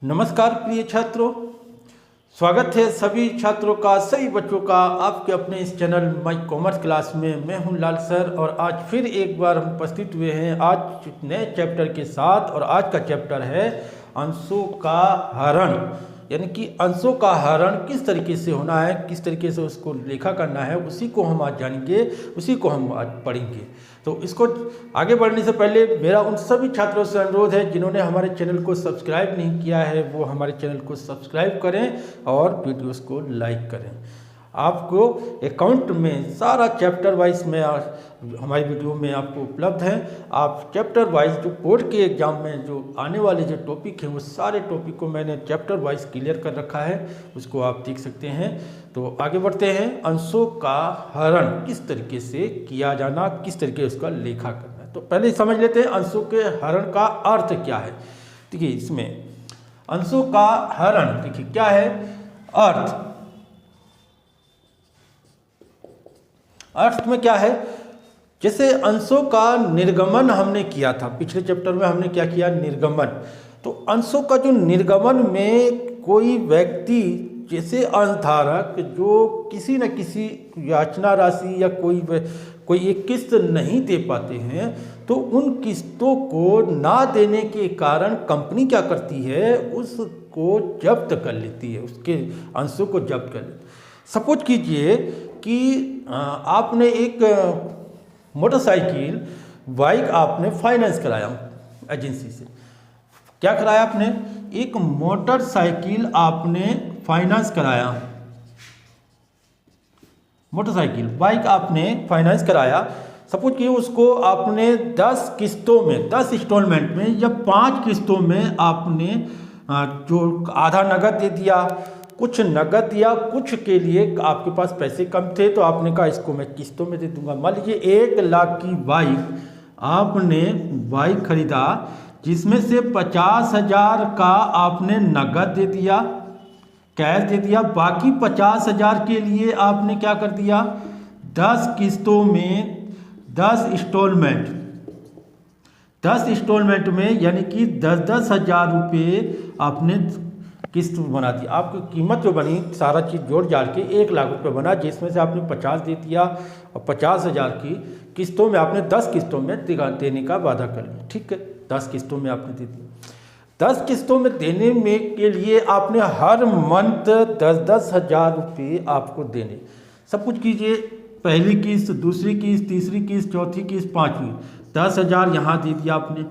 नमस्कार प्रिय छात्रों, स्वागत है सभी छात्रों का, सभी बच्चों का आपके अपने इस चैनल माई कॉमर्स क्लास में। मैं हूं लाल सर और आज फिर एक बार हम उपस्थित हुए हैं आज नए चैप्टर के साथ। और आज का चैप्टर है अंशों का हरण, यानी कि अंशों का हरण किस तरीके से होना है, किस तरीके से उसको लेखा करना है, उसी को हम आज जानेंगे, उसी को हम आज पढ़ेंगे। तो इसको आगे बढ़ने से पहले मेरा उन सभी छात्रों से अनुरोध है जिन्होंने हमारे चैनल को सब्सक्राइब नहीं किया है वो हमारे चैनल को सब्सक्राइब करें और वीडियोस को लाइक करें। आपको अकाउंट में सारा चैप्टर वाइज में हमारी वीडियो में आपको उपलब्ध है। आप चैप्टर वाइज जो बोर्ड के एग्जाम में जो आने वाले जो टॉपिक हैं वो सारे टॉपिक को मैंने चैप्टर वाइज क्लियर कर रखा है, उसको आप देख सकते हैं। तो आगे बढ़ते हैं। अंशों का हरण किस तरीके से किया जाना, किस तरीके से उसका लेखा करना है। तो पहले समझ लेते हैं अंशों के हरण का अर्थ क्या है। देखिए इसमें अंशों का हरण, देखिए क्या है अर्थ में क्या है। जैसे अंशों का निर्गमन हमने किया था पिछले चैप्टर में, हमने क्या किया, निर्गमन। तो अंशों का जो निर्गमन में कोई व्यक्ति जैसे अंशधारक जो किसी न किसी याचना राशि या कोई एक किस्त नहीं दे पाते हैं, तो उन किस्तों को ना देने के कारण कंपनी क्या करती है, उसको जब्त कर लेती है, उसके अंशों को जब्त कर लेती है। सपोज कीजिए कि आपने एक मोटरसाइकिल बाइक आपने फाइनेंस कराया एजेंसी से। क्या कराया आपने, एक मोटरसाइकिल आपने फाइनेंस कराया, मोटरसाइकिल बाइक आपने फाइनेंस कराया। सपोज कि उसको आपने 10 किस्तों में, 10 इंस्टॉलमेंट में या 5 किस्तों में आपने जो आधा नगद दे दिया, कुछ नगद दिया, कुछ के लिए आपके पास पैसे कम थे तो आपने कहा इसको मैं किस्तों में दे दूंगा। मान लीजिए 1 लाख की बाइक आपने बाइक खरीदा, जिसमें से 50,000 का आपने नगद दे दिया, कैश दे दिया, बाकी 50,000 के लिए आपने क्या कर दिया, 10 किस्तों में 10 इंस्टॉलमेंट में यानी कि 10-10 हज़ार रुपये आपने किस्त बना दी। आपकी कीमत जो बनी सारा चीज़ जोड़ जाड़ के 1 लाख रुपये बना, जिसमें से आपने 50 दे दिया और 50,000 की किस्तों में आपने 10 किस्तों में देने का वादा कर लिया। ठीक है, 10 किस्तों में आपने दे दिया। 10 किस्तों में देने में के लिए आपने हर मंथ 10-10 हज़ार रुपये आपको देने। सब कुछ कीजिए, पहली किस्त, दूसरी किस्त, तीसरी किस्त, चौथी किस्त, 5वीं। 10,000 यहाँ दे दिया आपने,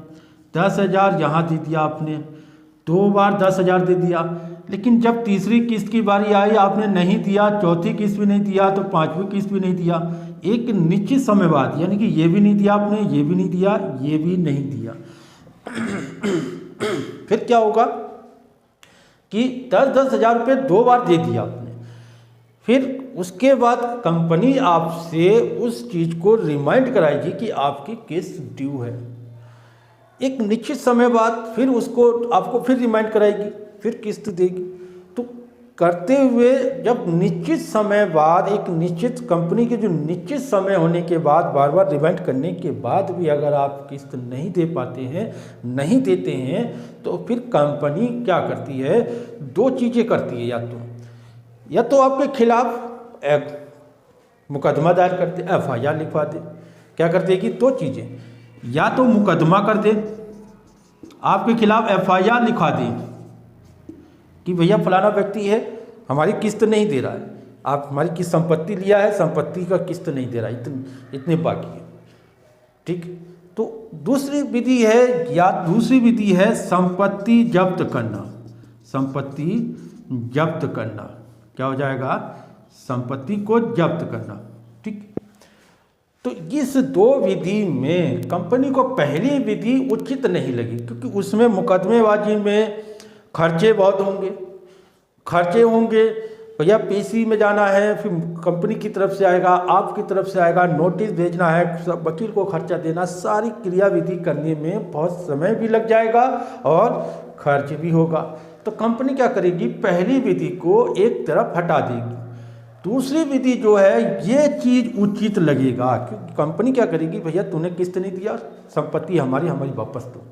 10,000 यहाँ दे दिया आपने, 2 बार 10,000 दे दिया। लेकिन जब तीसरी किस्त की बारी आई आपने नहीं दिया, चौथी किस्त भी नहीं दिया, तो 5वीं किस्त भी नहीं दिया। एक निश्चित समय बाद, यानी कि ये भी नहीं दिया आपने, ये भी नहीं दिया, ये भी नहीं दिया। फिर क्या होगा कि 10-10 हज़ार रुपये 2 बार दे दिया आपने। फिर उसके बाद कंपनी आपसे उस चीज़ को रिमाइंड कराएगी कि आपकी किस्त ड्यू है। एक निश्चित समय बाद फिर उसको आपको फिर रिमाइंड कराएगी, फिर किस्त देगी। तो करते हुए जब निश्चित समय बाद, एक निश्चित कंपनी के जो निश्चित समय होने के बाद बार बार रिमाइंड करने के बाद भी अगर आप किस्त नहीं दे पाते हैं, नहीं देते हैं, तो फिर कंपनी क्या करती है, 2 चीज़ें करती है। या तो आपके खिलाफ एक मुकदमा दायर करते, FIR लिखवा दे। क्या करते कि 2 चीज़ें, या तो मुकदमा कर दे, आपके खिलाफ FIR लिखवा दे कि भैया फलाना व्यक्ति है, हमारी किस्त नहीं दे रहा है, आप हमारी किस्त संपत्ति लिया है, संपत्ति का किस्त नहीं दे रहा है, इतने बाकी है। ठीक। तो दूसरी विधि है संपत्ति जब्त करना। संपत्ति जब्त करना क्या हो जाएगा, संपत्ति को जब्त करना। ठीक। तो इस 2 विधि में कंपनी को पहली विधि उचित नहीं लगी, क्योंकि उसमें मुकदमेबाजी में खर्चे बहुत होंगे। भैया PC में जाना है, फिर कंपनी की तरफ से आएगा, आपकी तरफ से आएगा, नोटिस भेजना है, सब वकील को खर्चा देना, सारी क्रियाविधि करने में बहुत समय भी लग जाएगा और खर्च भी होगा। तो कंपनी क्या करेगी, पहली विधि को एक तरफ हटा देगी। दूसरी विधि जो है ये चीज़ उचित लगेगा, क्योंकि कंपनी क्या करेगी, भैया तूने किस्त नहीं दिया, संपत्ति हमारी वापस दो।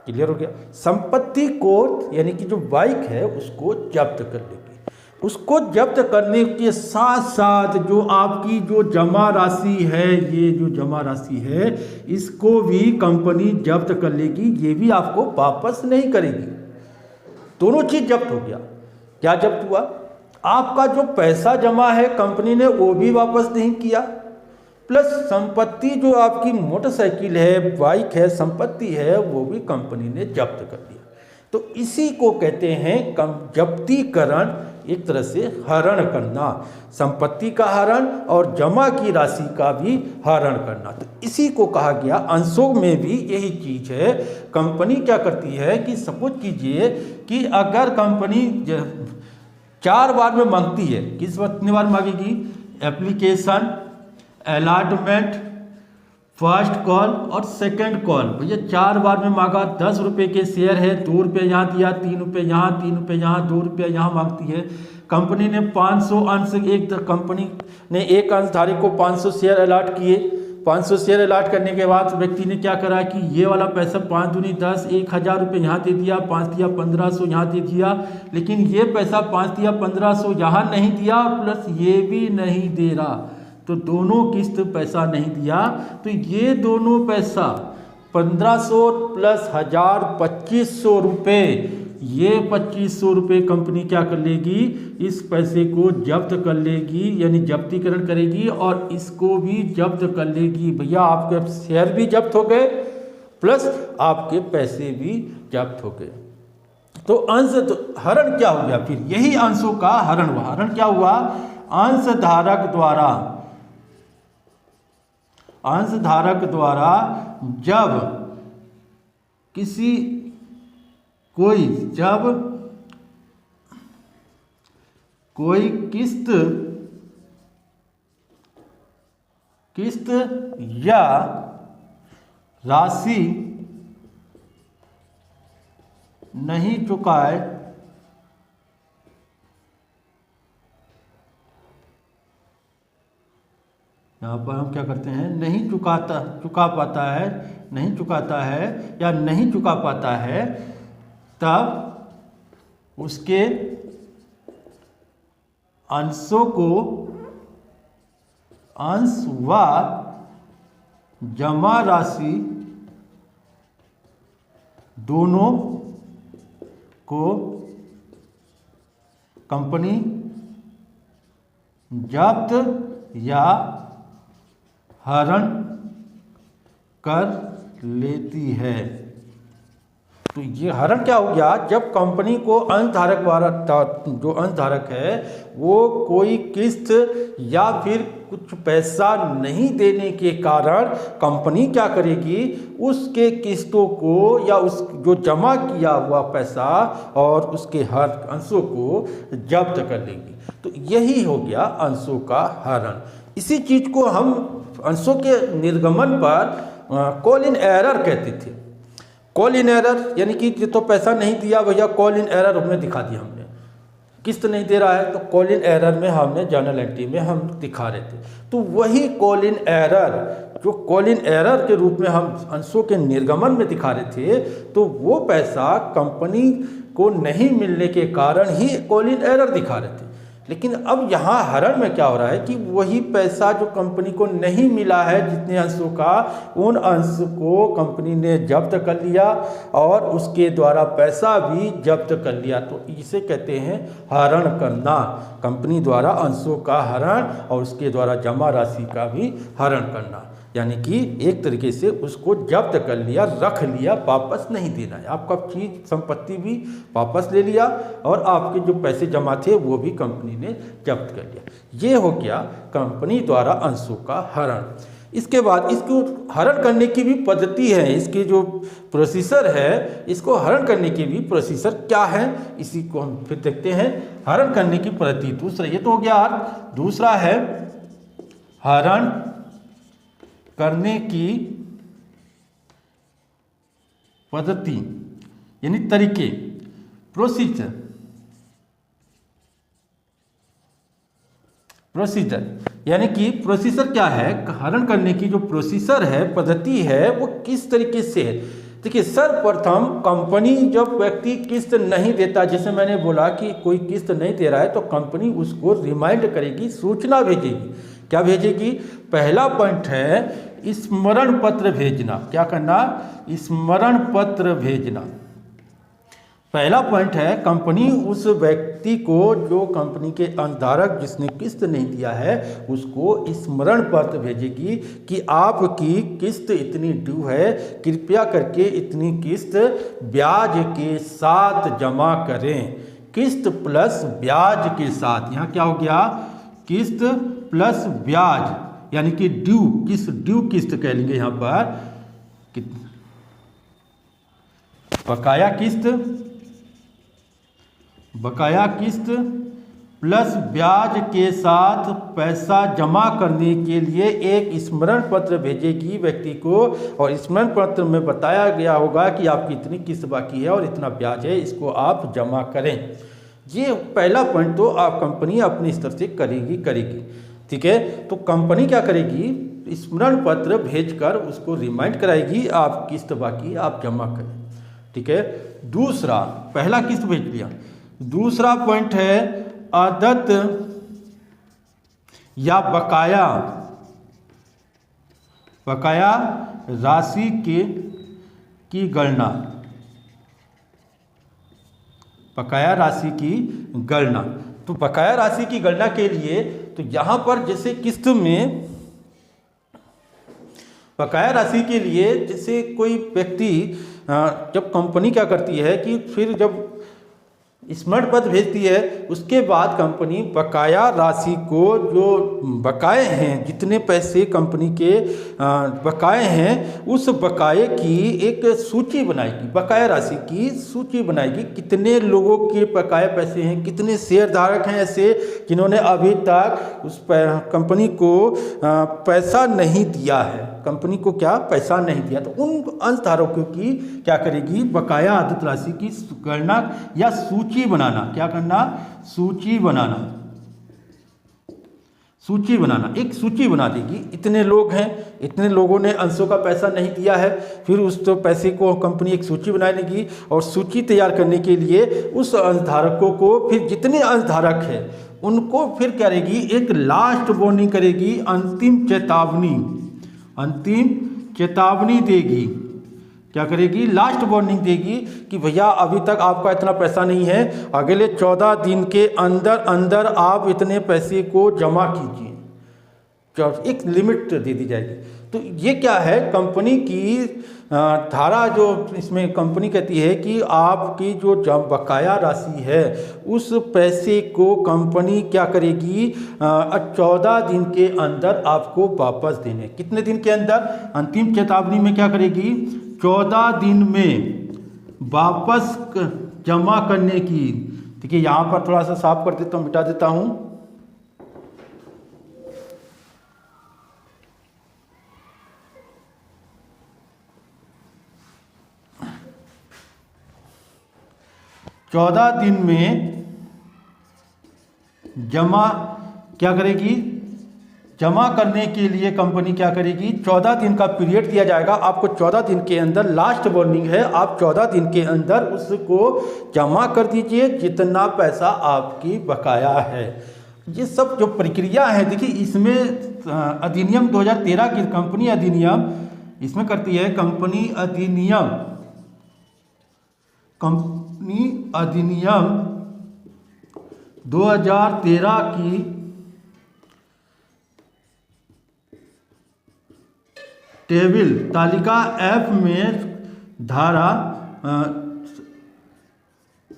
क्लियर हो गया। संपत्ति को यानी कि जो बाइक है उसको जब्त कर लेगी। उसको जब्त करने के साथ साथ जो आपकी जो जमा राशि है, ये जो जमा राशि है इसको भी कंपनी जब्त कर लेगी, ये भी आपको वापस नहीं करेगी। दोनों चीज जब्त हो गया। क्या जब्त हुआ? आपका जो पैसा जमा है कंपनी ने वो भी वापस नहीं किया, प्लस संपत्ति जो आपकी मोटरसाइकिल है, बाइक है, संपत्ति है, वो भी कंपनी ने जब्त कर दिया। तो इसी को कहते हैं जब्तीकरण, एक तरह से हरण करना, संपत्ति का हरण और जमा की राशि का भी हरण करना। तो इसी को कहा गया। अंशों में भी यही चीज है। कंपनी क्या करती है कि सपोज कीजिए कि अगर कंपनी 4 बार में मांगती है, कितनी बार मांगेगी? एप्लीकेशन, अलॉटमेंट, फर्स्ट कॉल और सेकंड कॉल। भैया 4 बार में मांगा। 10 रुपये के शेयर है, 2 रुपये यहाँ दिया, 3 रुपये यहाँ, 3 रुपये यहाँ, 2 रुपये यहाँ मांगती है। कंपनी ने 500 अंश, कंपनी ने एक अंशधारक को 500 शेयर अलॉट किए। 500 शेयर अलॉट करने के बाद व्यक्ति ने क्या करा कि ये वाला पैसा 5 दूनी 10, 1000 रुपये यहाँ दे दिया, 5 दिया 1500 यहाँ दे दिया, लेकिन ये पैसा 5 दिया 1500 यहाँ नहीं दिया, प्लस ये भी नहीं दे रहा। तो दोनों किस्त पैसा नहीं दिया, तो ये दोनों पैसा 1500 प्लस 1000 2500 रुपये, ये 2500 रुपये कंपनी क्या कर लेगी? इस पैसे को जब्त कर लेगी, यानी जब्तीकरण करेगी और इसको भी जब्त कर लेगी। भैया आपके शेयर भी जब्त हो गए, प्लस आपके पैसे भी जब्त हो गए। तो अंश हरण क्या हो गया? फिर यही अंशों का हरण हुआ। हरण क्या हुआ? अंशधारक द्वारा जब कोई किस्त या राशि नहीं चुकाए, यहाँ पर हम क्या करते हैं? नहीं चुकाता है या नहीं चुका पाता है, तब उसके अंशों को अंश व जमा राशि दोनों को कंपनी जब्त या हरण कर लेती है। तो ये हरण क्या हो गया? जब कंपनी को अंशधारक द्वारा, जो अंशधारक है वो कोई किस्त या फिर कुछ पैसा नहीं देने के कारण कंपनी क्या करेगी? उसके किस्तों को या उस जो जमा किया हुआ पैसा और उसके हर अंशों को जब्त कर लेगी। तो यही हो गया अंशों का हरण। इसी चीज को हम अंशों के निर्गमन पर कॉल इन एरर कहते थे। कॉल इन एरर यानी कि तो पैसा नहीं दिया भैया, कॉल इन एरर हमें दिखा दिया, हमने किस्त नहीं दे रहा है तो कॉल इन एरर में हमने जर्नल एंट्री में हम दिखा रहे थे। तो वही कॉल इन एरर, जो कॉल इन एरर के रूप में हम अंशों के निर्गमन में दिखा रहे थे, तो वो पैसा कंपनी को नहीं मिलने के कारण ही कॉल इन एरर दिखा रहे थे। लेकिन अब यहाँ हरण में क्या हो रहा है कि वही पैसा जो कंपनी को नहीं मिला है जितने अंशों का, उन अंश को कंपनी ने जब्त कर लिया और उसके द्वारा पैसा भी जब्त कर लिया। तो इसे कहते हैं हरण करना, कंपनी द्वारा अंशों का हरण और उसके द्वारा जमा राशि का भी हरण करना। यानी कि एक तरीके से उसको जब्त कर लिया, रख लिया, वापस नहीं देना है। आपका चीज संपत्ति भी वापस ले लिया और आपके जो पैसे जमा थे वो भी कंपनी ने जब्त कर लिया। ये हो गया कंपनी द्वारा अंशों का हरण। इसके बाद इसको हरण करने की भी पद्धति है, इसकी जो प्रोसीजर है, इसको हरण करने की भी प्रोसीजर क्या है, इसी को हम फिर देखते हैं। हरण करने की पद्धति दूसरा, ये तो हो गया। दूसरा है हरण करने की पद्धति यानी तरीके, प्रोसीजर यानी कि प्रोसीजर क्या है? हरण करने की जो प्रोसीजर है, पद्धति है, वो किस तरीके से है। देखिए सर्वप्रथम कंपनी जब व्यक्ति किस्त नहीं देता, जैसे मैंने बोला कि कोई किस्त नहीं दे रहा है तो कंपनी उसको रिमाइंड करेगी, सूचना भेजेगी। क्या भेजेगी? पहला पॉइंट है स्मरण पत्र भेजना। क्या करना? स्मरण पत्र भेजना। पहला पॉइंट है कंपनी उस व्यक्ति को, जो कंपनी के अंशधारक जिसने किस्त नहीं दिया है, उसको स्मरण पत्र भेजेगी कि आपकी किस्त इतनी ड्यू है, कृपया करके इतनी किस्त ब्याज के साथ जमा करें। किस्त प्लस ब्याज के साथ, यहाँ क्या हो गया? किस्त प्लस ब्याज, यानी कि ड्यू किस्त कह लेंगे यहाँ पर, बकाया किस्त प्लस ब्याज के साथ पैसा जमा करने के लिए एक स्मरण पत्र भेजेगी व्यक्ति को, और स्मरण पत्र में बताया गया होगा कि आपकी इतनी किस्त बाकी है और इतना ब्याज है, इसको आप जमा करें। ये पहला पॉइंट तो आप कंपनी अपने स्तर से करेगी। ठीक है, तो कंपनी क्या करेगी? स्मरण पत्र भेजकर उसको रिमाइंड कराएगी आप किस्त बाकी आप जमा करें। ठीक है, दूसरा, पहला किस्त भेज दिया, दूसरा पॉइंट है आदत या बकाया राशि की गणना। बकाया राशि की गणना। तो बकाया राशि की गणना के लिए तो यहाँ पर जैसे किस्त में बकाया राशि के लिए, जैसे कोई व्यक्ति जब कंपनी क्या करती है कि फिर जब स्मरण पत्र भेजती है, उसके बाद कंपनी बकाया राशि को, जो बकाए हैं, जितने पैसे कंपनी के बकाए हैं, उस बकाए की एक सूची बनाएगी, बकाया राशि की सूची बनाएगी। कितने लोगों के बकाया पैसे हैं, कितने शेयरधारक हैं ऐसे जिन्होंने अभी तक उस कंपनी को पैसा नहीं दिया है, कंपनी को क्या पैसा नहीं दिया, तो उन अंशधारकों की क्या करेगी? बकाया आदत राशि की गणना या सूची बनाना। क्या करना? सूची बनाना। एक सूची बना देगी, इतने लोग हैं, इतने लोगों ने अंशों का पैसा नहीं दिया है, फिर उस तो पैसे को कंपनी एक सूची बना लेगी, और सूची तैयार करने के लिए उस अंशधारकों को, फिर जितने अंशधारक हैं उनको फिर करेगी एक लास्ट वार्निंग करेगी, अंतिम चेतावनी देगी। क्या करेगी? लास्ट वार्निंग देगी कि भैया अभी तक आपका इतना पैसा नहीं है, अगले 14 दिन के अंदर आप इतने पैसे को जमा कीजिए। एक लिमिट दे दी जाएगी। तो ये क्या है? कंपनी की धारा, जो इसमें कंपनी कहती है कि आपकी जो बकाया राशि है, उस पैसे को कंपनी क्या करेगी? 14 दिन के अंदर आपको वापस देने। कितने दिन के अंदर? अंतिम चेतावनी में क्या करेगी? 14 दिन में वापस जमा करने की। देखिए यहाँ पर थोड़ा सा साफ कर देता हूँ, मिटा देता हूँ। चौदह दिन में जमा क्या करेगी? जमा करने के लिए कंपनी क्या करेगी? 14 दिन का पीरियड दिया जाएगा आपको। 14 दिन के अंदर लास्ट वार्निंग है, आप 14 दिन के अंदर उसको जमा कर दीजिए जितना पैसा आपकी बकाया है। ये सब जो प्रक्रिया है, देखिए इसमें अधिनियम 2013 की कंपनी अधिनियम इसमें करती है। कंपनी अधिनियम 2013 की टेबल तालिका F में धारा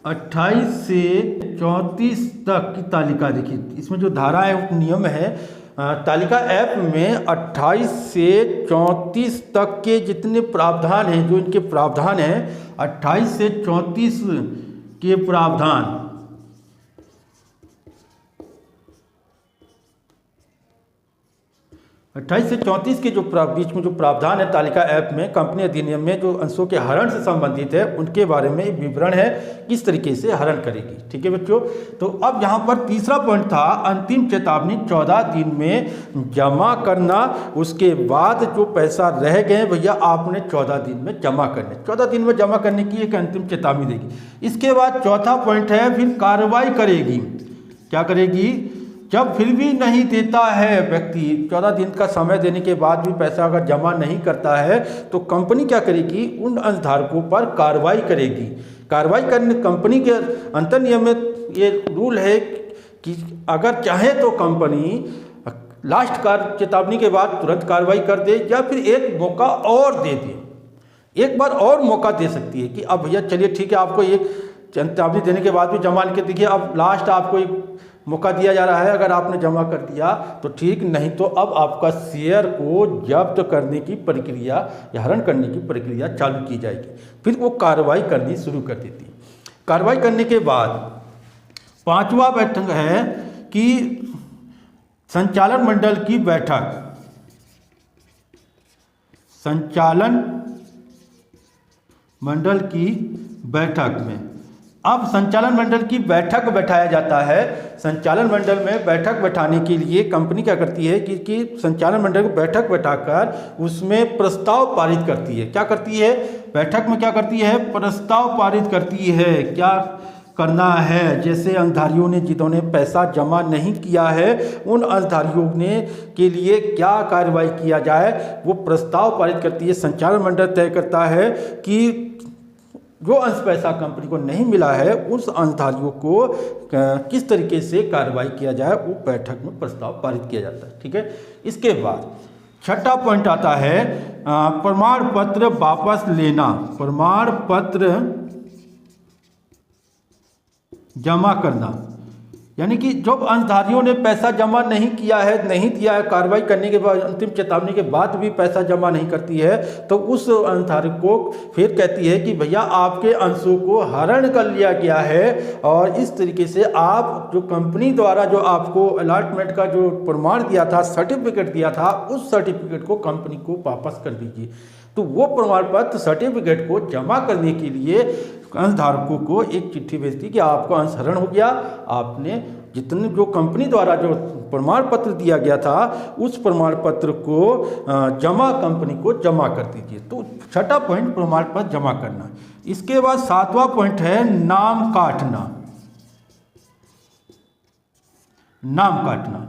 28 से 34 तक की तालिका देखिए। इसमें जो धारा है, नियम है, तालिका F में 28 से 34 तक के जितने प्रावधान हैं, जो इनके प्रावधान हैं, 28 से 34 के प्रावधान 28 से 34 के जो बीच में जो प्रावधान है तालिका ऐप में कंपनी अधिनियम में जो अंशों के हरण से संबंधित है उनके बारे में एक विवरण है, किस तरीके से हरण करेगी। ठीक है बच्चों, तो अब यहाँ पर तीसरा पॉइंट था अंतिम चेतावनी 14 दिन में जमा करना। उसके बाद जो पैसा रह गए भैया आपने 14 दिन में जमा करने, 14 दिन में जमा करने की एक अंतिम चेतावनी देगी। इसके बाद चौथा पॉइंट है फिर कार्रवाई करेगी। क्या करेगी? जब फिर भी नहीं देता है व्यक्ति, 14 दिन का समय देने के बाद भी पैसा अगर जमा नहीं करता है तो कंपनी क्या करेगी? उन अंशधारकों पर कार्रवाई करेगी। कार्रवाई करने कंपनी के अंतर्नियम में ये रूल है कि अगर चाहे तो कंपनी लास्ट चेतावनी के बाद तुरंत कार्रवाई कर दे या फिर एक मौका और दे दे, एक बार और मौका दे सकती है कि अब भैया चलिए ठीक है, आपको एक चेतावनी देने के बाद भी जमा के देखिए, अब लास्ट आपको एक मौका दिया जा रहा है, अगर आपने जमा कर दिया तो ठीक, नहीं तो अब आपका शेयर को जब्त करने की प्रक्रिया या हरण करने की प्रक्रिया चालू की जाएगी। फिर वो कार्रवाई करनी शुरू कर देती है। कार्रवाई करने के बाद पांचवा बैठक है कि संचालन मंडल की बैठक। संचालन मंडल की बैठक में अब संचालन मंडल की बैठक बैठाया जाता है। संचालन मंडल में बैठक बैठाने के लिए कंपनी क्या करती है कि संचालन मंडल को बैठक बैठाकर उसमें प्रस्ताव पारित करती है। क्या करती है? बैठक में क्या करती है? प्रस्ताव पारित करती है। क्या करना है? जैसे अंशधारियों ने जिन्होंने पैसा जमा नहीं किया है उन अंशधारियों ने के लिए क्या कार्रवाई किया जाए, वो प्रस्ताव पारित करती है। संचालन मंडल तय करता है कि जो अंश पैसा कंपनी को नहीं मिला है उस अंशधारियों को किस तरीके से कार्रवाई किया जाए, वो बैठक में प्रस्ताव पारित किया जाता है। ठीक है, इसके बाद छठा पॉइंट आता है प्रमाण पत्र वापस लेना। प्रमाण पत्र जमा करना, यानी कि जब अंशधारियों ने पैसा जमा नहीं किया है, नहीं दिया है, कार्रवाई करने के बाद अंतिम चेतावनी के बाद भी पैसा जमा नहीं करती है तो उस अंशधारक को फिर कहती है कि भैया आपके अंशों को हरण कर लिया गया है और इस तरीके से आप जो कंपनी द्वारा जो आपको अलॉटमेंट का जो प्रमाण दिया था, सर्टिफिकेट दिया था, उस सर्टिफिकेट को कंपनी को वापस कर दीजिए। तो वो प्रमाण पत्र सर्टिफिकेट को जमा करने के लिए अंशधारकों को एक चिट्ठी भेजती कि आपका अंश हरण हो गया, आपने जितने जो कंपनी द्वारा जो प्रमाण पत्र दिया गया था उस प्रमाण पत्र को जमा कंपनी को जमा कर दीजिए। तो छठा पॉइंट प्रमाण पत्र जमा करना। इसके बाद सातवां पॉइंट है नाम काटना। नाम काटना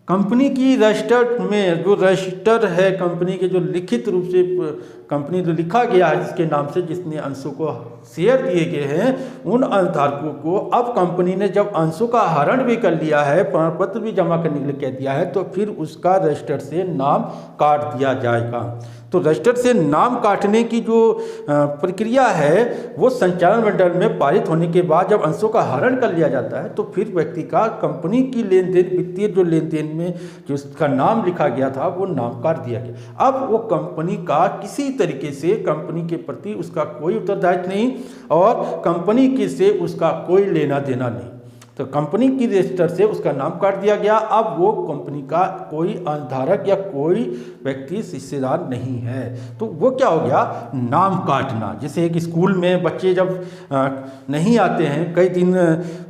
कंपनी की रजिस्टर में जो रजिस्टर है कंपनी के, जो लिखित रूप से कंपनी जो लिखा गया है जिसके नाम से जिसने अंशों को शेयर दिए गए हैं उन अंशधारकों को अब कंपनी ने जब अंशों का हरण भी कर लिया है, प्रमाण पत्र भी जमा करने के लिए कह दिया है, तो फिर उसका रजिस्टर से नाम काट दिया जाएगा। तो रजिस्टर से नाम काटने की जो प्रक्रिया है वो संचालन मंडल में पारित होने के बाद जब अंशों का हरण कर लिया जाता है तो फिर व्यक्ति का कंपनी की लेन देन, वित्तीय जो लेन देन में जो उसका नाम लिखा गया था वो नाम काट दिया गया। अब वो कंपनी का किसी तरीके से कंपनी के प्रति उसका कोई उत्तरदायित्व नहीं और कंपनी के से उसका कोई लेना देना नहीं। तो कंपनी की रजिस्टर से उसका नाम काट दिया गया। अब वो कंपनी का कोई अंशधारक या कोई व्यक्ति हिस्सेदार नहीं है। तो वो क्या हो गया? नाम काटना। जैसे एक स्कूल में बच्चे जब नहीं आते हैं, कई दिन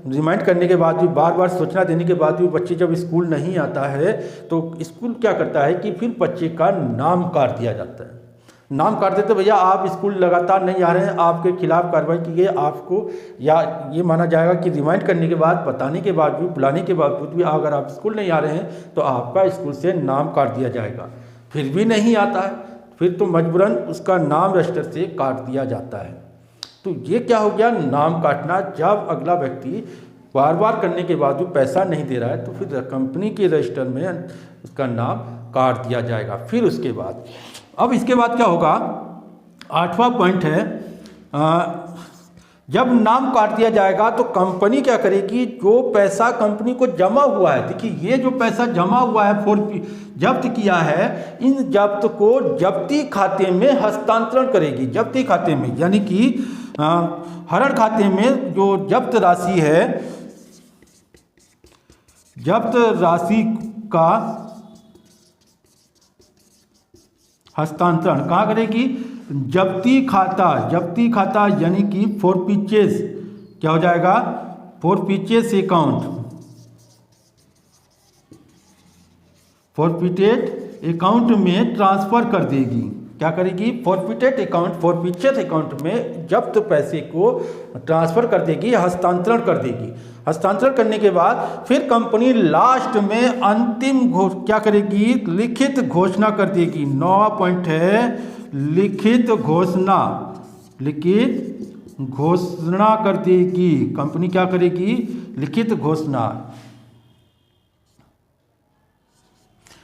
रिमाइंड करने के बाद भी, बार बार सूचना देने के बाद भी बच्चे जब स्कूल नहीं आता है तो स्कूल क्या करता है कि फिर बच्चे का नाम काट दिया जाता है। नाम काट देते भैया आप स्कूल लगातार नहीं आ रहे हैं, आपके खिलाफ कार्रवाई की गई, आपको या ये माना जाएगा कि रिमाइंड करने के बाद, बताने के बाद भी, बुलाने के बावजूद भी अगर आप स्कूल नहीं आ रहे हैं तो आपका स्कूल से नाम काट दिया जाएगा। फिर भी नहीं आता है, फिर तो मजबूरन उसका नाम रजिस्टर से काट दिया जाता है। तो ये क्या हो गया? नाम काटना। जब अगला व्यक्ति बार बार करने के बाद भी पैसा नहीं दे रहा है तो फिर कंपनी के रजिस्टर में उसका नाम काट दिया जाएगा। फिर उसके बाद अब इसके बाद क्या होगा? आठवां पॉइंट है जब नाम काट दिया जाएगा तो कंपनी क्या करेगी? जो पैसा कंपनी को जमा हुआ है, देखिए ये जो पैसा जमा हुआ है, जब्त किया है, इन जब्त को जब्ती खाते में हस्तांतरण करेगी। जब्ती खाते में यानी कि हरण खाते में जो जब्त राशि है, जब्त राशि का हस्तांतरण कहाँ करेगी? जब्ती खाता यानी कि फोरपीचेस, क्या हो जाएगा? फोरपीचेस अकाउंट, फोरफिटेड अकाउंट में ट्रांसफर कर देगी। क्या करेगी? फोरफिटेड अकाउंट, फोरपीचेस अकाउंट में जब्त पैसे को ट्रांसफर कर देगी, हस्तांतरण कर देगी। हस्तांतरण करने के बाद फिर कंपनी लास्ट में क्या करेगी? लिखित घोषणा कर देगी। 9वां पॉइंट है लिखित घोषणा, लिखित घोषणा कर देगी। कंपनी क्या करेगी? लिखित घोषणा,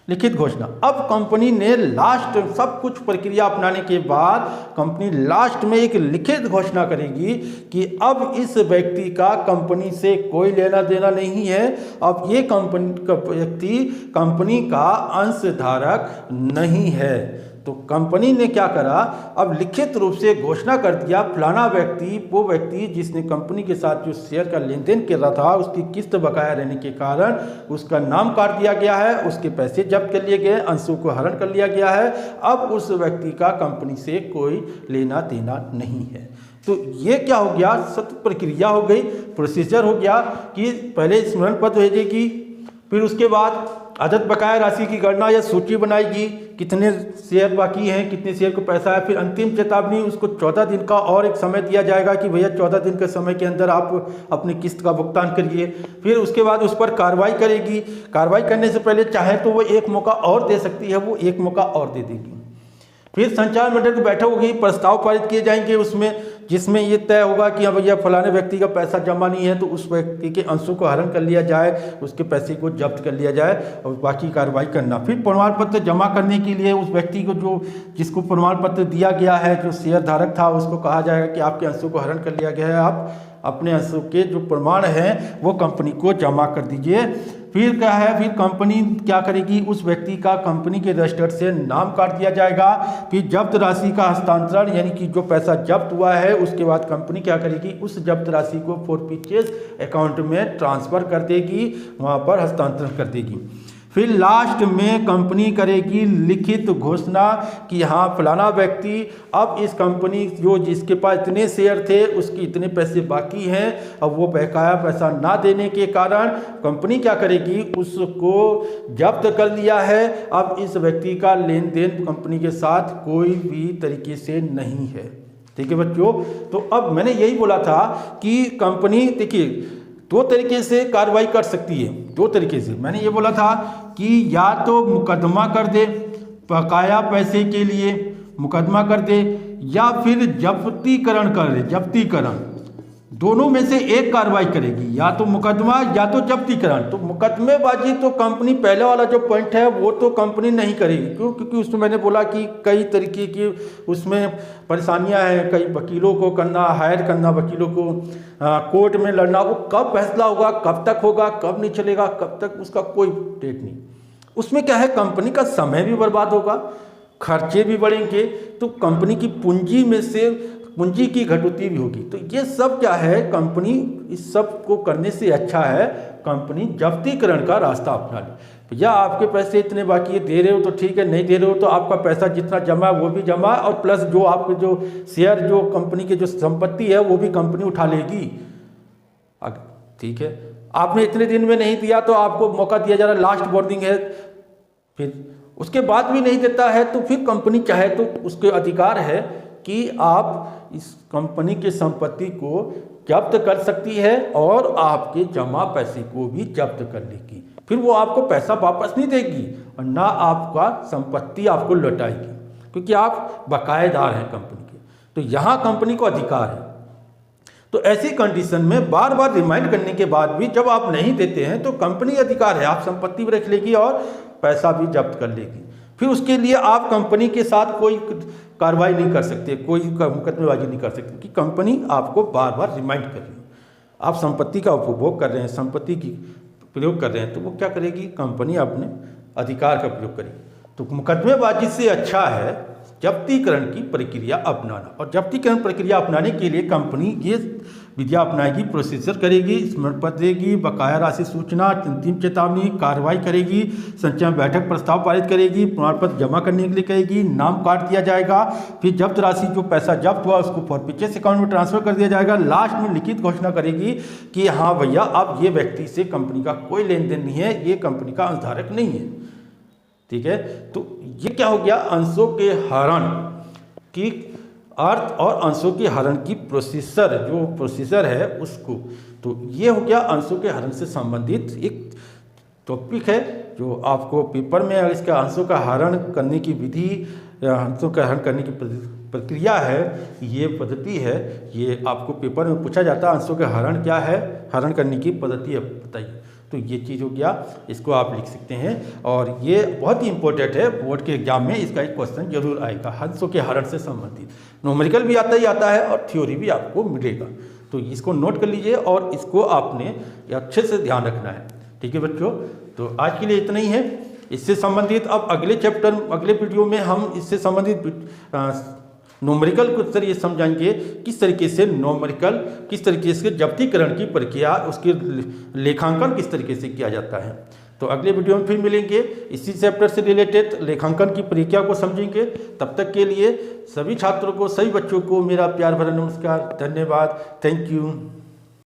लिखित घोषणा। अब कंपनी ने लास्ट सब कुछ प्रक्रिया अपनाने के बाद कंपनी लास्ट में एक लिखित घोषणा करेगी कि अब इस व्यक्ति का कंपनी से कोई लेना देना नहीं है, अब ये कंपनी का व्यक्ति कंपनी का अंशधारक नहीं है। तो कंपनी ने क्या करा? अब लिखित रूप से घोषणा कर दिया, फलाना व्यक्ति, वो व्यक्ति जिसने कंपनी के साथ जो शेयर का लेन देन कर रहा था, उसकी किस्त बकाया रहने के कारण उसका नाम काट दिया गया है, उसके पैसे जब्त कर लिए गए, अंशों को हरण कर लिया गया है। अब उस व्यक्ति का कंपनी से कोई लेना देना नहीं है। तो ये क्या हो गया? सत्य प्रक्रिया हो गई, प्रोसीजर हो गया कि पहले स्मरण पत्र भेजेगी, फिर उसके बाद अदद बकाया राशि की गणना या सूची बनाएगी, कितने शेयर बाकी हैं, कितने शेयर को पैसा है। फिर अंतिम चेतावनी, उसको 14 दिन का और एक समय दिया जाएगा कि भैया 14 दिन के समय के अंदर आप अपनी किस्त का भुगतान करिए। फिर उसके बाद उस पर कार्रवाई करेगी। कार्रवाई करने से पहले चाहे तो वो एक मौका और दे सकती है, वो एक मौका और दे देगी। फिर संचालन मंडल की बैठक होगी, प्रस्ताव पारित किए जाएंगे उसमें, जिसमें ये तय होगा कि हाँ भैया फलाने व्यक्ति का पैसा जमा नहीं है तो उस व्यक्ति के अंशों को हरण कर लिया जाए, उसके पैसे को जब्त कर लिया जाए और बाकी कार्रवाई करना। फिर प्रमाण पत्र जमा करने के लिए उस व्यक्ति को जिसको प्रमाण पत्र दिया गया है, जो शेयर धारक था, उसको कहा जाएगा कि आपके अंशों को हरण कर लिया गया है, आप अपने अंशों के जो प्रमाण हैं वो कंपनी को जमा कर दीजिए। फिर क्या है? फिर कंपनी क्या करेगी? उस व्यक्ति का कंपनी के रजिस्टर से नाम काट दिया जाएगा। फिर जब्त राशि का हस्तांतरण, यानी कि जो पैसा जब्त हुआ है उसके बाद कंपनी क्या करेगी? उस जब्त राशि को फोरपीचेस अकाउंट में ट्रांसफर कर देगी, वहाँ पर हस्तांतरण कर देगी। फिर लास्ट में कंपनी करेगी लिखित घोषणा कि हाँ फलाना व्यक्ति अब इस कंपनी जिसके पास इतने शेयर थे उसकी इतने पैसे बाकी हैं, अब वो बकाया पैसा ना देने के कारण कंपनी क्या करेगी? उसको जब्त कर लिया है। अब इस व्यक्ति का लेन देन कंपनी के साथ कोई भी तरीके से नहीं है। ठीक है बच्चों, तो अब मैंने यही बोला था कि कंपनी, देखिए, दो तरीके से कार्रवाई कर सकती है। दो तरीके से मैंने ये बोला था कि या तो मुकदमा कर दे बकाया पैसे के लिए, मुकदमा कर दे, या फिर जब्तीकरण कर दे, जब्तीकरण। दोनों में से एक कार्रवाई करेगी, या तो मुकदमा या तो जब्तीकरण। तो मुकदमेबाजी तो कंपनी, पहले वाला जो पॉइंट है वो तो कंपनी नहीं करेगी। क्यों? क्योंकि उसमें मैंने बोला कि कई तरीके की उसमें परेशानियां हैं, कई वकीलों को करना, हायर करना वकीलों को, कोर्ट में लड़ना, वो कब फैसला होगा, कब तक होगा, कब नहीं चलेगा, कब तक, उसका कोई डेट नहीं। उसमें क्या है? कंपनी का समय भी बर्बाद होगा, खर्चे भी बढ़ेंगे, तो कंपनी की पूंजी में से पूंजी की घटोती भी होगी। तो ये सब क्या है? कंपनी इस सब को करने से अच्छा है कंपनी जब्तीकरण का रास्ता अपना ले। भैया आपके पैसे इतने बाकी है, दे रहे हो तो ठीक है, नहीं दे रहे हो तो आपका पैसा जितना जमा है वो भी जमा है, और प्लस जो आपके जो शेयर, जो कंपनी की जो संपत्ति है वो भी कंपनी उठा लेगी। ठीक है, आपने इतने दिन में नहीं दिया तो आपको मौका दिया जा रहा है, लास्ट वार्निंग है। फिर उसके बाद भी नहीं देता है तो फिर कंपनी चाहे तो उसके अधिकार है कि आप इस कंपनी के संपत्ति को जब्त कर सकती है और आपके जमा पैसे को भी जब्त कर लेगी। फिर वो आपको पैसा वापस नहीं देगी और ना आपका संपत्ति आपको लौटाएगी, क्योंकि आप बकायेदार हैं कंपनी के। तो यहाँ कंपनी को अधिकार है। तो ऐसी कंडीशन में बार बार रिमाइंड करने के बाद भी जब आप नहीं देते हैं तो कंपनी अधिकार है, आप संपत्ति भी रख लेगी और पैसा भी जब्त कर लेगी। फिर उसके लिए आप कंपनी के साथ कोई कार्रवाई नहीं कर सकते, कोई मुकदमेबाजी नहीं कर सकते, कि कंपनी आपको बार बार रिमाइंड कर रही है। आप संपत्ति का उपभोग कर रहे हैं, संपत्ति की प्रयोग कर रहे हैं, तो वो क्या करेगी? कंपनी अपने अधिकार का प्रयोग करेगी। तो मुकदमेबाजी से अच्छा है जब्तीकरण की प्रक्रिया अपनाना। और जब्तीकरण प्रक्रिया अपनाने के लिए कंपनी ये विधियाँ अपनाएगी, प्रोसीजर करेगी, स्मरण पत्र देगी, बकाया राशि सूचना, अंतिम चेतावनी, कार्रवाई करेगी, संचय बैठक प्रस्ताव पारित करेगी, प्रमाण पत्र जमा करने के लिए कहेगी, नाम काट दिया जाएगा, फिर जब्त राशि जो पैसा जब्त हुआ उसको फॉरफीचर्स अकाउंट में ट्रांसफर कर दिया जाएगा। लास्ट में लिखित घोषणा करेगी कि हाँ भैया अब ये व्यक्ति से कंपनी का कोई लेन देन नहीं है, ये कंपनी का अंशधारक नहीं है। ठीक है, तो ये क्या हो गया, अंशों के हरण की अर्थ और अंशों के हरण की प्रोसीजर, जो प्रोसीजर है उसको, तो ये हो गया अंशों के हरण से संबंधित एक टॉपिक है जो आपको पेपर में इसका अंशों का हरण करने की विधि, अंशों का हरण करने की प्रक्रिया है, ये पद्धति है, ये आपको पेपर में पूछा जाता है। अंशों का हरण क्या है, हरण करने की पद्धति है बताइए। तो ये चीज़ हो गया, इसको आप लिख सकते हैं और ये बहुत ही इंपॉर्टेंट है, बोर्ड के एग्जाम में इसका एक क्वेश्चन जरूर आएगा, अंशों के हरण से संबंधित। न्यूमेरिकल भी आता ही आता है और थ्योरी भी आपको मिलेगा, तो इसको नोट कर लीजिए और इसको आपने अच्छे से ध्यान रखना है। ठीक है बच्चों, तो आज के लिए इतना ही है। इससे संबंधित अब अगले चैप्टर, अगले वीडियो में हम इससे संबंधित न्यूमेरिकल को जरिए समझाएंगे किस तरीके से न्यूमेरिकल, किस तरीके से जब्तीकरण की प्रक्रिया, उसके लेखांकन किस तरीके से किया जाता है। तो अगले वीडियो में फिर मिलेंगे, इसी चैप्टर से रिलेटेड लेखांकन की प्रक्रिया को समझेंगे। तब तक के लिए सभी छात्रों को, सभी बच्चों को मेरा प्यार भरा नमस्कार, धन्यवाद, थैंक यू।